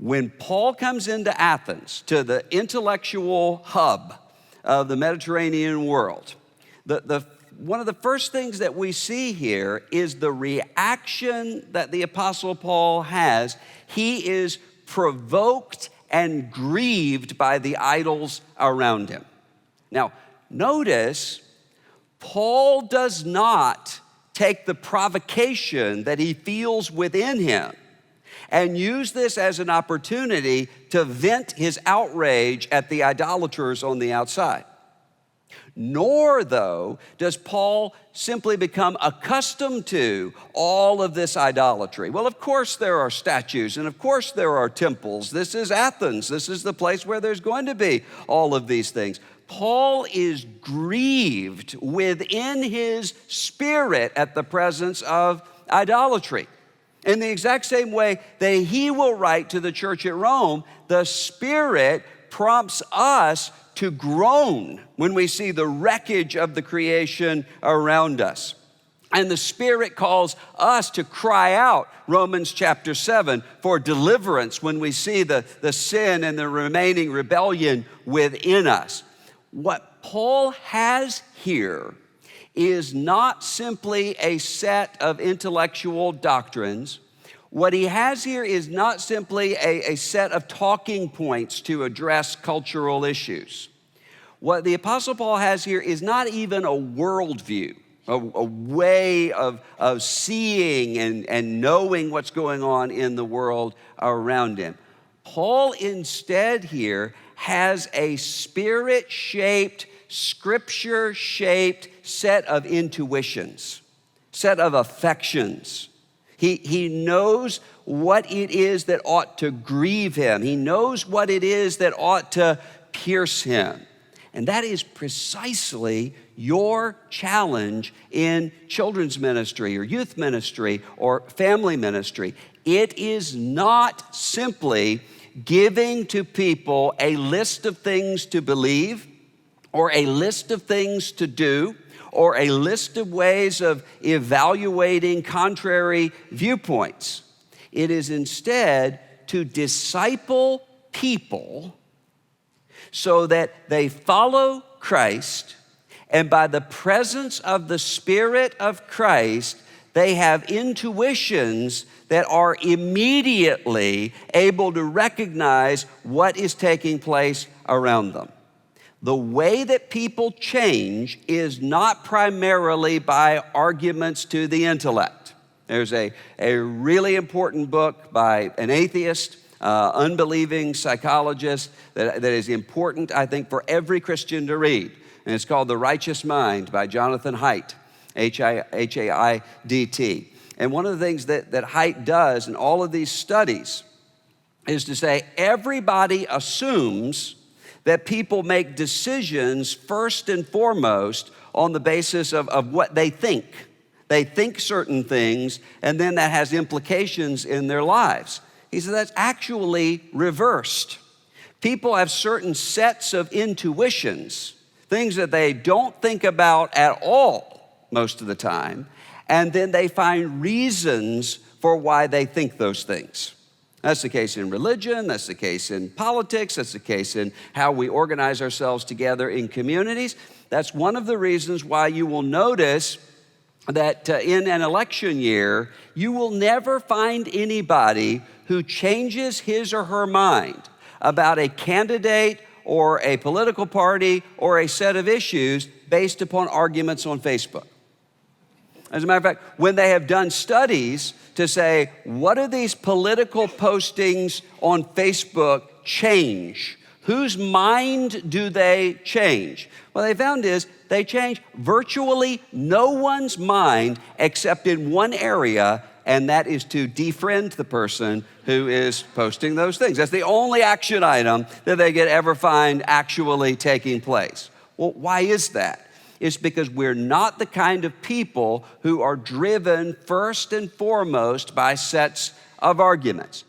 When Paul comes into Athens, to the intellectual hub of the Mediterranean world, one of the first things that we see here is the reaction that the Apostle Paul has. He is provoked and grieved by the idols around him. Now, notice, Paul does not take the provocation that he feels within him and use this as an opportunity to vent his outrage at the idolaters on the outside. Nor, though, does Paul simply become accustomed to all of this idolatry. Well, of course there are statues, and of course there are temples. This is Athens. This is the place where there's going to be all of these things. Paul is grieved within his spirit at the presence of idolatry. In the exact same way that he will write to the church at Rome, the Spirit prompts us to groan when we see the wreckage of the creation around us. And the Spirit calls us to cry out, Romans chapter 7, for deliverance when we see the sin and the remaining rebellion within us. What Paul has here is not simply a set of intellectual doctrines. What he has here is not simply a set of talking points to address cultural issues. What the Apostle Paul has here is not even a worldview, a way of seeing and knowing what's going on in the world around him. Paul instead here has a spirit-shaped, scripture-shaped set of intuitions, set of affections. He knows what it is that ought to grieve him. He knows what it is that ought to pierce him. And that is precisely your challenge in children's ministry or youth ministry or family ministry. It is not simply giving to people a list of things to believe or a list of things to do or a list of ways of evaluating contrary viewpoints. It is instead to disciple people so that they follow Christ, and by the presence of the Spirit of Christ, they have intuitions that are immediately able to recognize what is taking place around them. The way that people change is not primarily by arguments to the intellect. There's a really important book by an atheist, unbelieving psychologist that is important, I think, for every Christian to read. And it's called The Righteous Mind by Jonathan Haidt, H-A-I-D-T. And one of the things that Haidt does in all of these studies is to say everybody assumes that people make decisions first and foremost on the basis of what they think. They think certain things, and then that has implications in their lives. He said that's actually reversed. People have certain sets of intuitions, things that they don't think about at all most of the time, and then they find reasons for why they think those things. That's the case in religion, that's the case in politics, that's the case in how we organize ourselves together in communities. That's one of the reasons why you will notice that in an election year, you will never find anybody who changes his or her mind about a candidate or a political party or a set of issues based upon arguments on Facebook. As a matter of fact, when they have done studies to say, what do these political postings on Facebook change? Whose mind do they change? What they found is they change virtually no one's mind except in one area, and that is to defriend the person who is posting those things. That's the only action item that they could ever find actually taking place. Well, why is that? It's because we're not the kind of people who are driven first and foremost by sets of arguments.